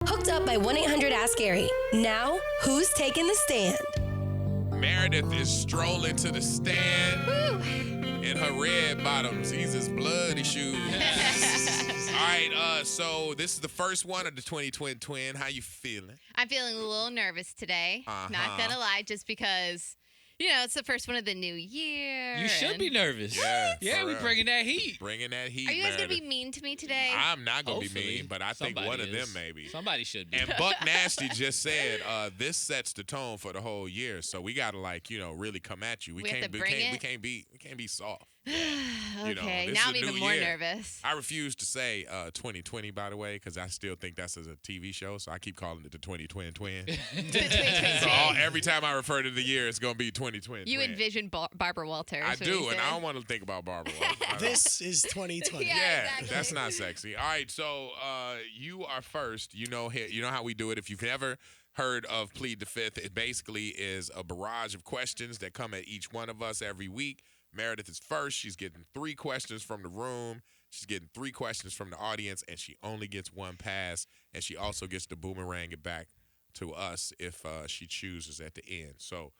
Hooked up by 1-800-ASK-GARY. Now, who's taking the stand? Meredith is strolling to the stand in her red bottoms. He's his bloody shoes. All right, so this is the first one of the 2020 twin. How you feeling? I'm feeling a little nervous today. Not gonna lie, just because, it's the first one of the new year. You should be nervous. Yeah, we bringing that heat. Bringing that heat, Are you guys Meredith. gonna be mean to me today? I'm not going to be Hopefully. mean, but I think Somebody one of them is. maybe. Somebody should be. And Buck Nasty just said, this sets the tone for the whole year. So we got to really come at you. We have can't to bring it? we can't be soft. Okay, this now is I'm a even new more year. nervous. I refuse to say 2020, by the way, because I still think that's a TV show. So I keep calling it the 2020 twin. So every time I refer to the year, it's going to be 2020 You twin. envision Barbara Walters. I when do, you and said. I don't want to think about Barbara Walters. This is 2020. Yeah. Exactly. That's not sexy. All right, so you are first. You know how we do it. If you've never heard of Plead the Fifth, it basically is a barrage of questions that come at each one of us every week. Meredith is first. She's getting 3 questions from the room. She's getting 3 questions from the audience, and she only gets 1 pass, and she also gets to boomerang it back to us if she chooses at the end. So,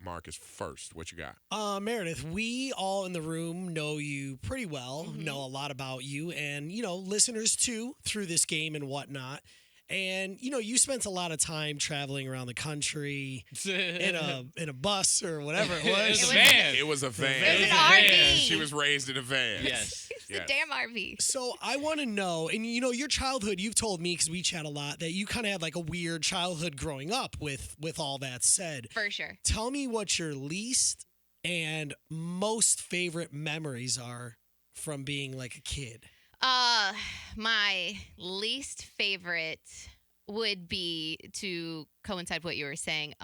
Mark is first. What you got? Meredith, we all in the room know you pretty well, know a lot about you, and, listeners too, through this game and whatnot. And, you spent a lot of time traveling around the country in a bus or whatever it was. It was a van. It was a van. It was an RV. She was raised in a van. Yes. It's the damn RV. So I want to know, and your childhood, you've told me, because we chat a lot, that you kind of had like a weird childhood growing up with all that said. For sure. Tell me what your least and most favorite memories are from being like a kid. My least favorite would be, to coincide with what you were saying,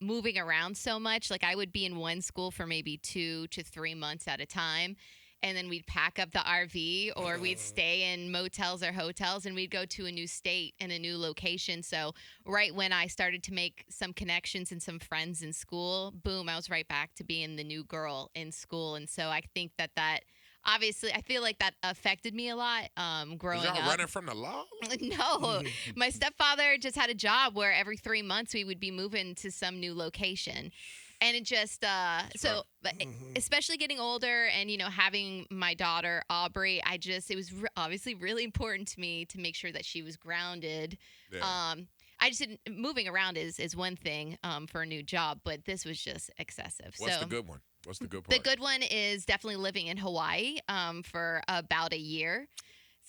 moving around so much. Like, I would be in one school for maybe 2 to 3 months at a time, and then we'd pack up the RV, or we'd stay in motels or hotels, and we'd go to a new state and a new location. So right when I started to make some connections and some friends in school, boom, I was right back to being the new girl in school. And so I think that obviously, I feel like that affected me a lot growing Was y'all up. running from the law? No. My stepfather just had a job where every 3 months we would be moving to some new location. And it just, especially getting older and, having my daughter, Aubrey, it was obviously really important to me to make sure that she was grounded. Yeah. I just didn't, moving around is one thing for a new job, but this was just excessive. What's the good one? What's the good part? The good one is definitely living in Hawaii for about a year.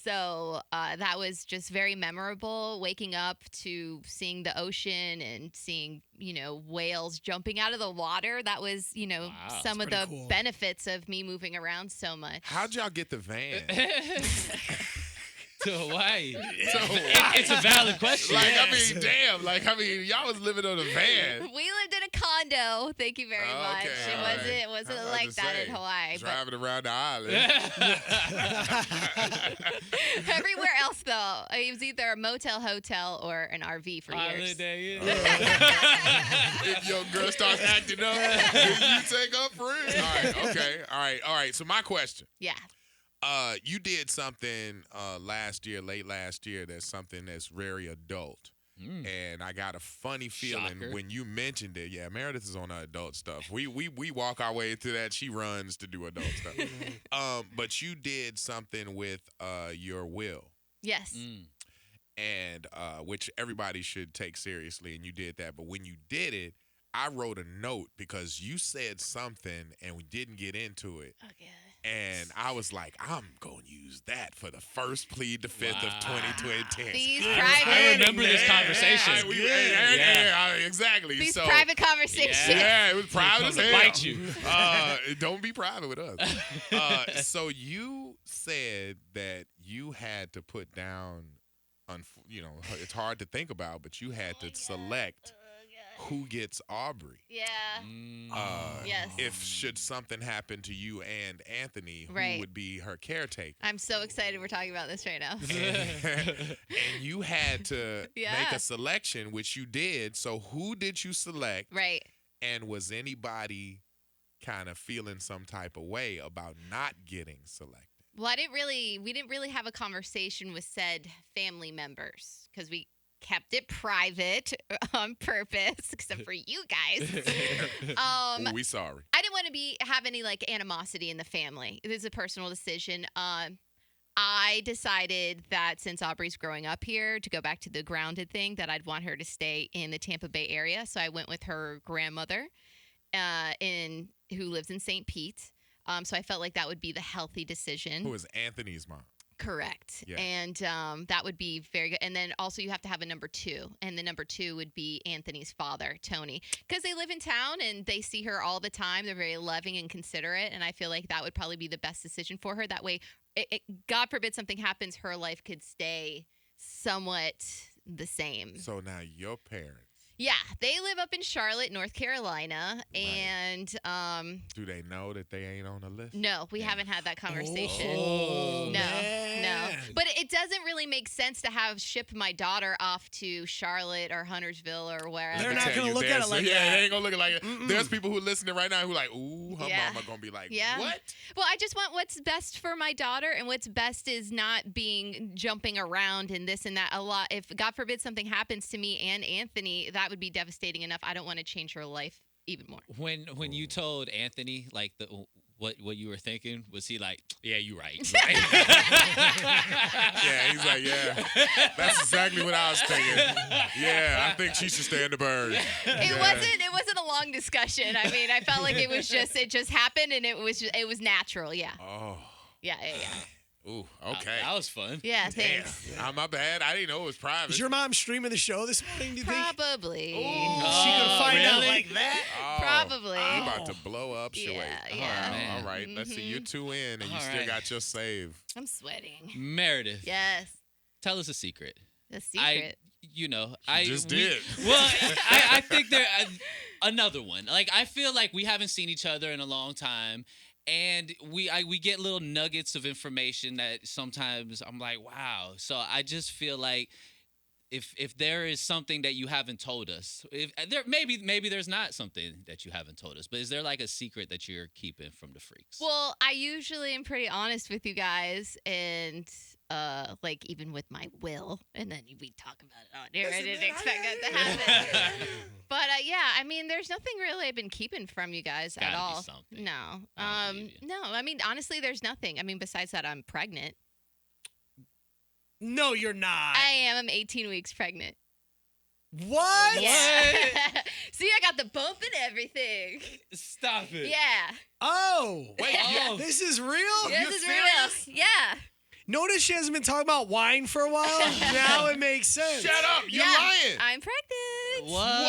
So that was just very memorable, waking up to seeing the ocean and seeing, whales jumping out of the water. That was, some of the cool. benefits of me moving around so much. How'd y'all get the van? To Hawaii. Hawaii. It's a valid question. Y'all was living on a van. We lived in a condo. Thank you very much. Okay, It wasn't I was like about to that say, in Hawaii. But Driving around the island. everywhere else, though, it was either a motel, hotel, or an RV for years. Island day, If your girl starts acting up, you take up free. All right, okay. All right. So my question. Yeah. You did something late last year, that's something that's very adult. And I got a funny feeling Shocker. when you mentioned it. Yeah, Meredith is on her adult stuff. We walk our way through that. She runs to do adult stuff. But you did something with your will. Yes. And which everybody should take seriously, and you did that. But when you did it, I wrote a note because you said something and we didn't get into it. Okay. And I was like, I'm going to use that for the first Plead the Fifth of 2020. These I private, remember this conversation. Exactly. these So, private conversations. yeah, it was private as Come to hell. bite you. Don't be private with us. So you said that you had to put down, it's hard to think about, but you had to select who gets Aubrey. Yeah. Yes. If should something happen to you and Anthony, who Right. would be her caretaker. I'm so excited we're talking about this right now. And you had to Yeah. make a selection, which you did. So who did you select? Right. And was anybody kind of feeling some type of way about not getting selected? Well, we didn't really have a conversation with said family members because we kept it private on purpose, except for you guys. Ooh, we sorry. I didn't want to have any like animosity in the family. It was a personal decision. I decided that since Aubree's growing up here, to go back to the grounded thing, that I'd want her to stay in the Tampa Bay area. So I went with her grandmother, who lives in St. Pete. So I felt like that would be the healthy decision. Who is Anthony's mom? Correct. Yeah. And that would be very good. And then also you have to have a number 2. And the number 2 would be Anthony's father, Tony. Because they live in town and they see her all the time. They're very loving and considerate. And I feel like that would probably be the best decision for her. That way, God forbid something happens, her life could stay somewhat the same. So now your parents. Yeah, they live up in Charlotte, North Carolina, and do they know that they ain't on the list? no, we haven't had that conversation. Oh, no, man. no. But it doesn't really make sense to ship my daughter off to Charlotte or Huntersville or wherever. They're Let me not tell gonna you, look at it like yeah, that. they ain't gonna look at it like that. There's people who listening right now who like, ooh, her Yeah. mama gonna be like, Yeah. what? Well, I just want what's best for my daughter, and what's best is not jumping around and this and that a lot. If God forbid something happens to me and Anthony, that would be devastating enough. I don't want to change her life even more. When you told Anthony like what you were thinking, was he like, yeah, you're right. Yeah, he's like, yeah, that's exactly what I was thinking. Yeah, I think she should stay in the bird. It wasn't a long discussion. I mean, I felt like it just happened, and it was natural. Yeah. Oh, Yeah. ooh, okay. That was fun. Yeah, Damn. thanks. My bad. I didn't know it was private. Is your mom streaming the show this morning, do you think? Probably. She gonna find out really? like that? Oh, Probably. I'm about to blow up. Yeah, Sheree. yeah. Oh, all right. Let's see. You're 2 in, and you All still right. got your save. I'm sweating. Meredith, Yes. tell us a secret. The secret. I just did. Well, I think there another one. Like I feel like we haven't seen each other in a long time, and we get little nuggets of information that sometimes I'm like, wow. So I just feel like if there is something that you haven't told us, if there maybe there's not something that you haven't told us, but is there like a secret that you're keeping from the freaks? Well, I usually am pretty honest with you guys, and like even with my will, and then we talk about it on here. I didn't expect that to happen. But yeah, I mean, there's nothing really I've been keeping from you guys Gotta at be all. something. No, I don't believe you. no. I mean, honestly, there's nothing. I mean, besides that, I'm pregnant. No, you're not. I am. I'm 18 weeks pregnant. What? Yeah. See, I got the bump and everything. Stop it. Yeah. Oh. Wait, Oh. This is real? This is real. Yeah. Notice she hasn't been talking about wine for a while. Now it makes sense. shut up. You're Yeah. lying. I'm pregnant. What?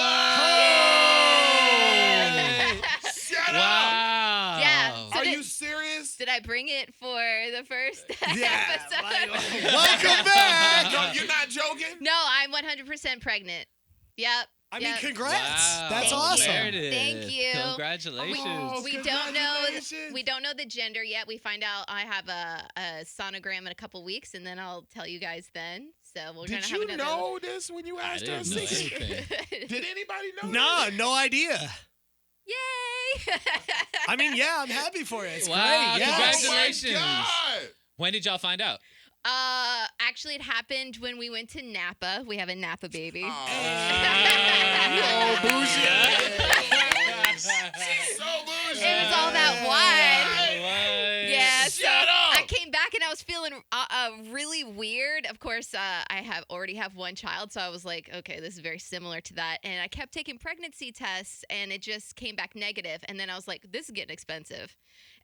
Shut up. Wow. Yeah. So Are did- you serious? Did I bring it for the first Yeah. episode? Welcome back. No, you're not joking? No, I'm 100% pregnant. Yep. I mean, Yep. congrats. Wow. That's Thank you. awesome. Meredith, Thank you. Congratulations. Oh, We don't know the gender yet. We find out I have a sonogram in a couple weeks, and then I'll tell you guys then. So we're gonna Did have you another. know this when you I asked her? didn't know secret? anything. Did anybody know? No, no idea. Yay! I mean, yeah, I'm happy for you. It's Wow, great. Yeah. congratulations. Oh my God. When did y'all find out? Actually, it happened when we went to Napa. We have a Napa baby. Oh, bougie. So bougie. It was all that wine. What? Yeah, Shut so up. I came back and I was feeling really weird. Of course, I already have one child, so I was like, okay, this is very similar to that. And I kept taking pregnancy tests, and it just came back negative. And then I was like, this is getting expensive.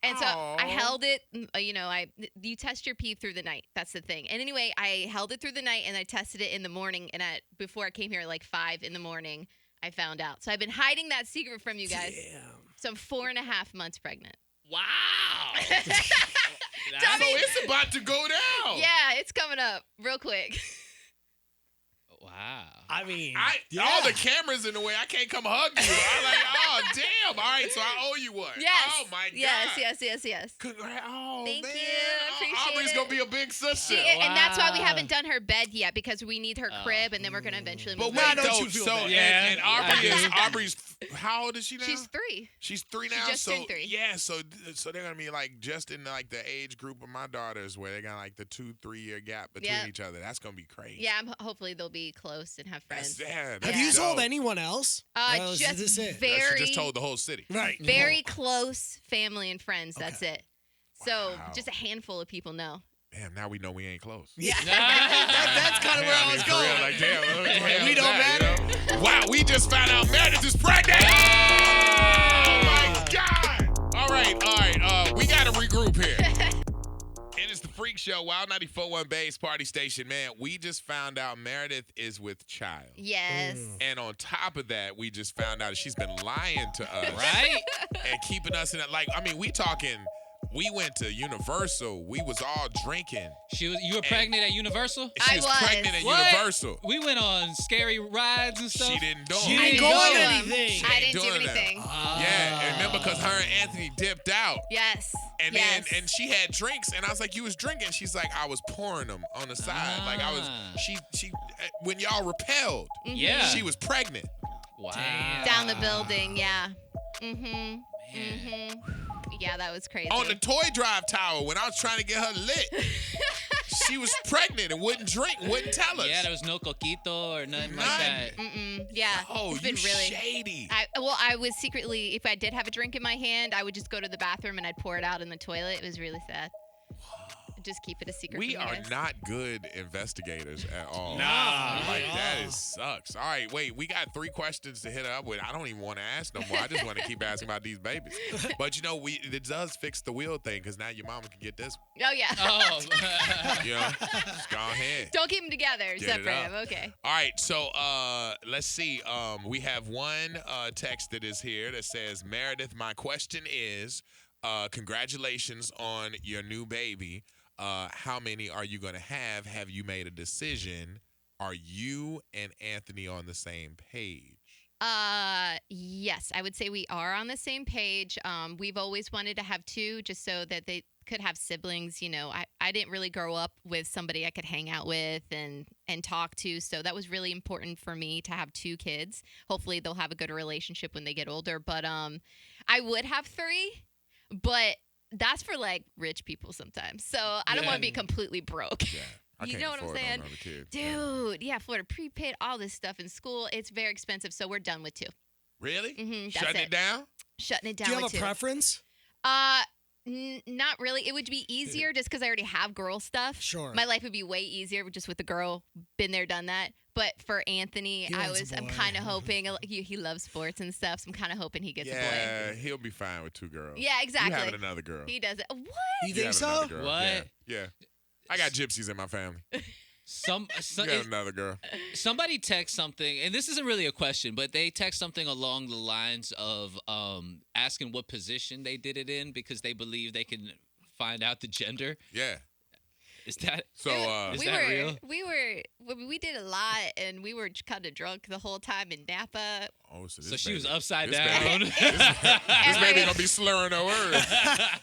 And so Aw. I held it. You test your pee through the night. That's the thing. And anyway, I held it through the night, and I tested it in the morning. And before I came here, at like 5 in the morning, I found out. So I've been hiding that secret from you guys. Damn. So I'm 4.5 months pregnant. Wow. So it's about to go down. Yeah, it's coming up real quick. Wow. I mean, All the cameras in the way. I can't come hug you. I'm like, oh, damn. All right, so I owe you one. Yes. Oh, my God. Yes. Oh, Thank man. you. I appreciate Aubrey's it. going to be a big sister. And that's why we Wow. haven't done her bed yet, because we need her crib, and then we're going to eventually But move wait, her. Nah, don't though, you feel so bad. Yeah, and I Aubrey do. Aubrey's How old is she now? She's 3. She's 3 She now. just so turned 3. yeah, so they're gonna be like just in like the age group of my daughters where they got like the 2-3 year gap between Yep. each other. That's gonna be crazy. Yeah, hopefully they'll be close and have friends. Have you told anyone else? Is Just this it? very, She just told the whole city. Right. very close family and friends. That's it. So Wow. just a handful of people know. Damn, now we know we ain't close. Yeah. That's kind of where I was for going. real, like, damn, We don't matter. You know? Wow, we just found out Meredith is pregnant. Oh my God. All right. We got to regroup here. It is the Freak Show, Wild 94.1 Bay's party station. Man, we just found out Meredith is with child. Yes. And on top of that, we just found out she's been lying to us. Right? And keeping us in it. Like, I mean, we went to Universal. We was all drinking. You were pregnant at Universal? She I was was. pregnant at What? Universal. We went on scary rides and stuff. She didn't do She it. didn't I go didn't on do 'em. anything. I ain't didn't do doing that. anything. Yeah, and remember because her and Anthony dipped out. Yes. And yes. then she had drinks, and I was like, "You was drinking?" She's like, "I was pouring them on the side, like I was." She when y'all repelled, Yeah. she was pregnant. Wow. Down the building. Yeah. Yeah, that was crazy. On the toy drive tower when I was trying to get her lit, she was pregnant and wouldn't drink, wouldn't tell us. Yeah, there was no coquito or nothing like that. Yeah. Oh, it's you been really shady. I was secretly, if I did have a drink in my hand, I would just go to the bathroom and I'd pour it out in the toilet. It was really sad. Just keep it a secret. We from you are guys. not good investigators at all. Nah. Like, that sucks. All right, wait, we got 3 questions to hit up with. I don't even want to ask no more. I just want to keep asking about these babies. But, you know, it does fix the wheel thing because now your mama can get this. Oh yeah. Oh. You know, just go ahead. Don't keep them together. Get it Separate up. them. Okay. All right, so let's see. We have one text that is here that says, Meredith, my question is, congratulations on your new baby. How many are you going to have? Have you made a decision? Are you and Anthony on the same page? Yes, I would say we are on the same page. We've always wanted to have 2 just so that they could have siblings. You know, I didn't really grow up with somebody I could hang out with and talk to. So that was really important for me to have 2 kids. Hopefully they'll have a good relationship when they get older. But I would have 3, but that's for like rich people sometimes. So I don't want to be completely broke. Yeah. I You can't know what I'm afford saying? another kid. Dude, yeah, Florida prepaid, all this stuff in school. It's very expensive. So we're done with 2. Really? That's Shutting it down? Shutting it down Do you have with a 2. preference? Not really. It would be easier just because I already have girl stuff. Sure. My life would be way easier just with a girl. Been there, done that. But for Anthony, He wants a I'm boy. kind of hoping he loves sports and stuff. So I'm kind of hoping he gets a boy. Yeah, he'll be fine with 2 girls. Yeah, exactly. You having another girl. He does it. What? You You think having so? another girl. What? Yeah. I got gypsies in my family. Some You got another girl. somebody text something, and this isn't really a question, but they text something along the lines of asking what position they did it in because they believe they can find out the gender. Yeah. Is that So, Is we that were, real? we did a lot, and we were kind of drunk the whole time in Napa. oh, so, this so? She was baby- upside this down. Baby, this baby gonna be slurring her words.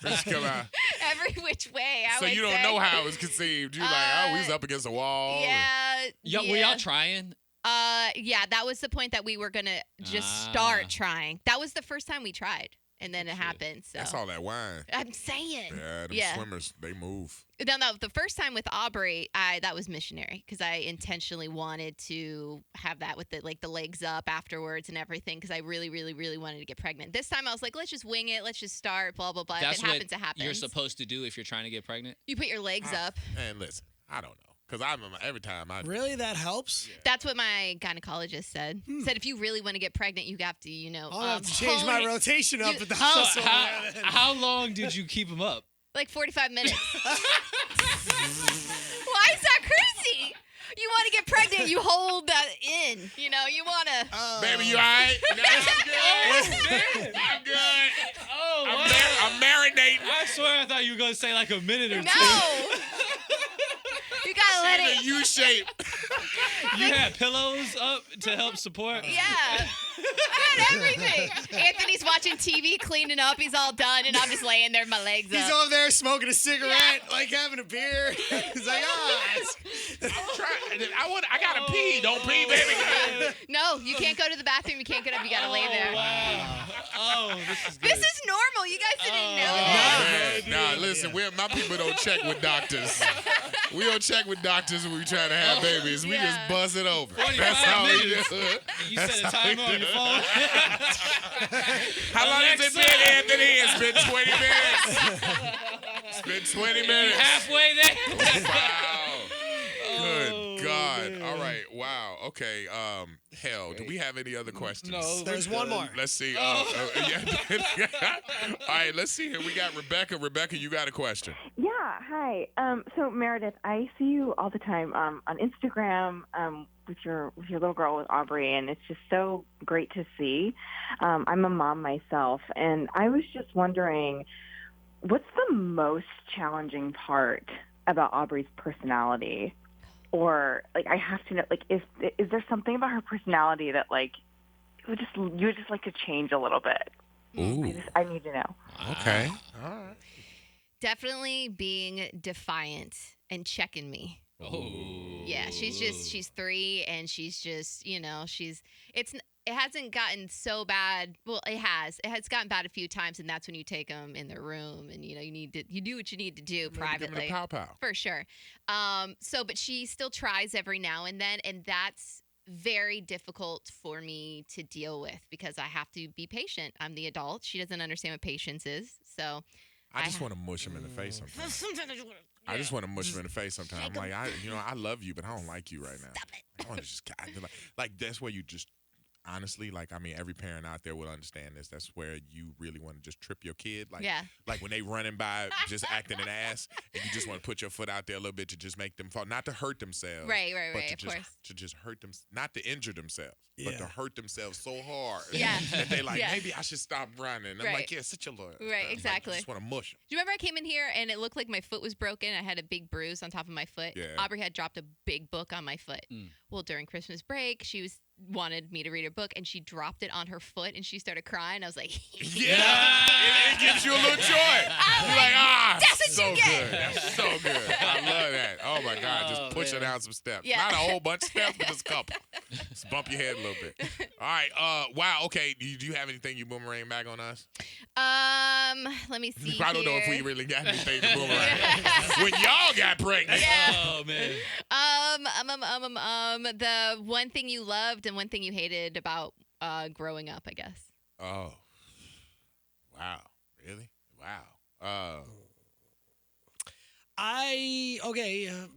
Just come out. Every which way. I So would you don't say. know how it was conceived. You like, oh, we was up against a wall. Yeah. Were y'all trying? Yeah, that was the point that we were gonna just start trying. That was the first time we tried, and then it happened. So That's all that wine. I'm saying. Yeah, them Yeah. swimmers, they move. No, the first time with Aubrey, that was missionary because I intentionally wanted to have that with the legs up afterwards and everything because I really, really, really wanted to get pregnant. This time I was like, let's just wing it, let's just start, blah blah blah. That's if it happens, it happens. you're supposed to do if you're trying to get pregnant. You put your legs up. And listen, I don't know. Because I remember every time I Really? That helps? That's what my gynecologist said. Said if you really want to get pregnant, you have to, I'll have to change my hone- rotation up You- at the house. So over how, there then. how long did you keep him up? like 45 minutes. Why is that crazy? You want to get pregnant, you hold that in. You know, you want to. Baby, you all right? No, I'm good. I'm good. Oh, I'm marinating. I swear I thought you were going to say like a minute or No. two. You gotta let In a it. U shape. You had pillows up to help support? Yeah. I had everything. Anthony's watching TV, cleaning up. He's all done, and I'm just laying there, my legs He's up. over there smoking a cigarette, like having a beer. He's like, I'm trying. I gotta pee. Don't pee, baby. No, you can't go to the bathroom. You can't get up. You gotta lay there. Wow. Oh, this is good. This is normal. You guys didn't know that. Nah, listen, my people don't check with doctors. We don't check with doctors when we trying to have babies. We just buzz it over. 45 That's how we do minutes. it. You set a timer on your phone. How long has it Alexa. been, Anthony? It's been 20 minutes. It's been 20 minutes. Halfway there. Wow. Good Oh, God. man. All right. Wow. Okay. Hell, do we have any other questions? No. There's we're one good. more. Let's see. Yeah. All right. Let's see here. We got Rebecca. Rebecca, you got a question. Yeah, hi. So Meredith, I see you all the time on Instagram with your little girl with Aubrey, and it's just so great to see. I'm a mom myself, and I was just wondering, what's the most challenging part about Aubrey's personality? Or like, I have to know, like, is there something about her personality that like you would just like to change a little bit? Ooh. I need to know. Okay. All right. Definitely being defiant and checking me. Oh. Yeah, she's 3 and she's just, it hasn't gotten so bad. Well, it has gotten bad a few times, and that's when you take them in their room and you do what you need to do privately. Pow pow. For sure. But she still tries every now and then, and that's very difficult for me to deal with because I have to be patient. I'm the adult. She doesn't understand what patience is. So I just want to mush him in the face sometimes. I just want to mush him in the face sometimes. I'm like, I love you, but I don't like you right now. Stop it. I want to just, like that's where you just, honestly, like, I mean, every parent out there will understand this. That's where you really want to just trip your kid. Like, Yeah. like when they running by just acting an ass, and you just want to put your foot out there a little bit to just make them fall. Not to hurt themselves. Right, but to of just, course. to just hurt them, not to injure themselves, but to Yeah. hurt themselves so hard Yeah. that they like, Yeah. maybe I should stop running. I'm Right. like, yeah, sit your little. Right, like, exactly. I just want to mush them. Do you remember I came in here and it looked like my foot was broken? I had a big bruise on top of my foot. Yeah. Aubrey had dropped a big book on my foot. Mm. Well, during Christmas break, she wanted me to read her book, and she dropped it on her foot, and she started crying. I was like, Yeah, it gives you a little joy. You're like, that's what so you get. good. That's so good. I love that. Oh my God, just push her down some steps. Yeah. Not a whole bunch of steps, but just a couple. Just bump your head a little bit. All right. Wow. Okay. Do you have anything you boomerang back on us? Let me see. I don't know if we really got anything to boomerang. When y'all got pregnant. Oh man. The one thing you loved and one thing you hated about growing up, I guess. Oh. Wow. Really? Wow.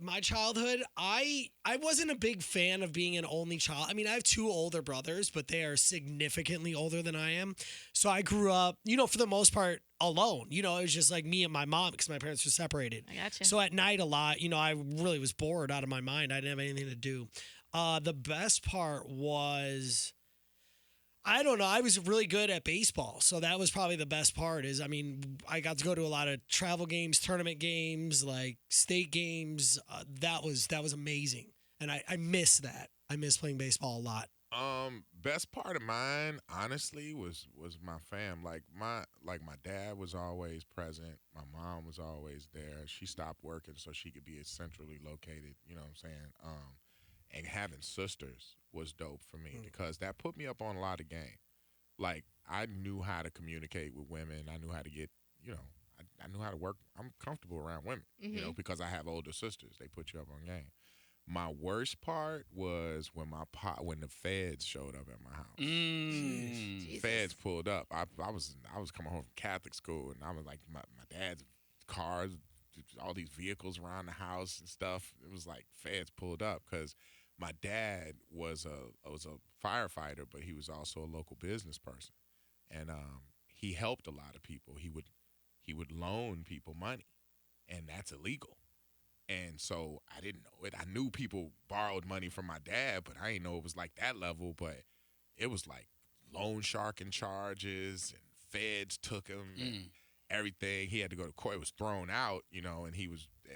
My childhood, I wasn't a big fan of being an only child. I mean, I have 2 older brothers, but they are significantly older than I am. So I grew up, for the most part, alone. It was just like me and my mom because my parents were separated. I gotcha. So at night a lot, I really was bored out of my mind. I didn't have anything to do. The best part was, I don't know, I was really good at baseball. So that was probably the best part I got to go to a lot of travel games, tournament games, like state games. That was amazing. And I miss that. I miss playing baseball a lot. Best part of mine, honestly, was my fam. Like my dad was always present. My mom was always there. She stopped working so she could be centrally located. You know what I'm saying? And having sisters was dope for me because that put me up on a lot of game. Like I knew how to communicate with women. I knew how to get, I knew how to work. I'm comfortable around women, because I have older sisters. They put you up on game. My worst part was when the feds showed up at my house. Mm. Feds pulled up. I was coming home from Catholic school, and I was like, my dad's cars, all these vehicles around the house and stuff. It was like feds pulled up because my dad was a firefighter, but he was also a local business person, and he helped a lot of people. He would loan people money, and that's illegal. And so I didn't know it. I knew people borrowed money from my dad, but I didn't know it was like that level. But it was like loan sharking charges, and feds took him and everything. He had to go to court. It was thrown out, and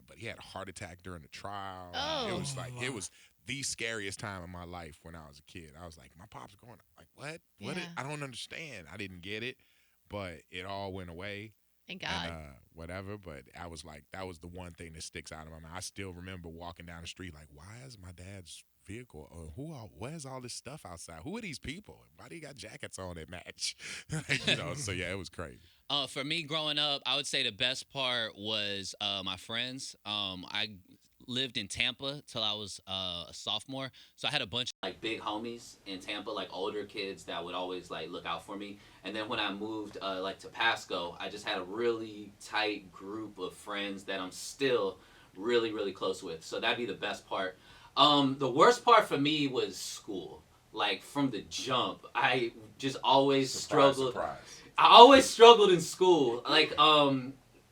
but he had a heart attack during the trial. Oh. It was like, it was the scariest time of my life when I was a kid. I was like, my pop's going, like, what? Yeah. I don't understand. I didn't get it, but it all went away. Thank God. and whatever. But I was like, that was the one thing that sticks out of my mind. I still remember walking down the street like, why is my dad's vehicle? Or where's all this stuff outside? Who are these people? Why do you got jackets on that match? So yeah, it was crazy. For me, growing up, I would say the best part was my friends. I lived in Tampa till I was a sophomore, so I had a bunch of like big homies in Tampa, like older kids that would always like look out for me. And then when I moved like to Pasco, I just had a really tight group of friends that I'm still really, really close with. So that'd be the best part. The worst part for me was school. Like from the jump, I just always struggled. Surprise. I always struggled in school. Like,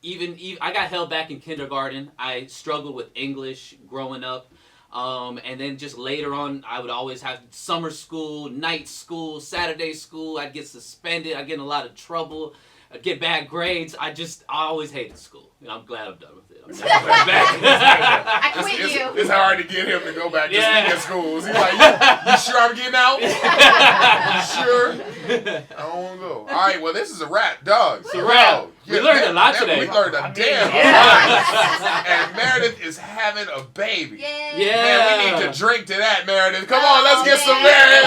even I got held back in kindergarten. I struggled with English growing up. And then just later on, I would always have summer school, night school, Saturday school. I'd get suspended. I'd get in a lot of trouble. I'd get bad grades. I always hated school. And I'm glad I'm done with it. I'm never going back. I quit you. It's hard to get him to go back to speaking schools. He's like, you sure I'm getting out? You sure? I don't want to go. All right, well, this is a wrap, dog. It's a wrap. We learned a lot today. We learned a damn lot. And Meredith is having a baby. Yay. Yeah. Man, we need to drink to that, Meredith. Come on, let's get some Meredith.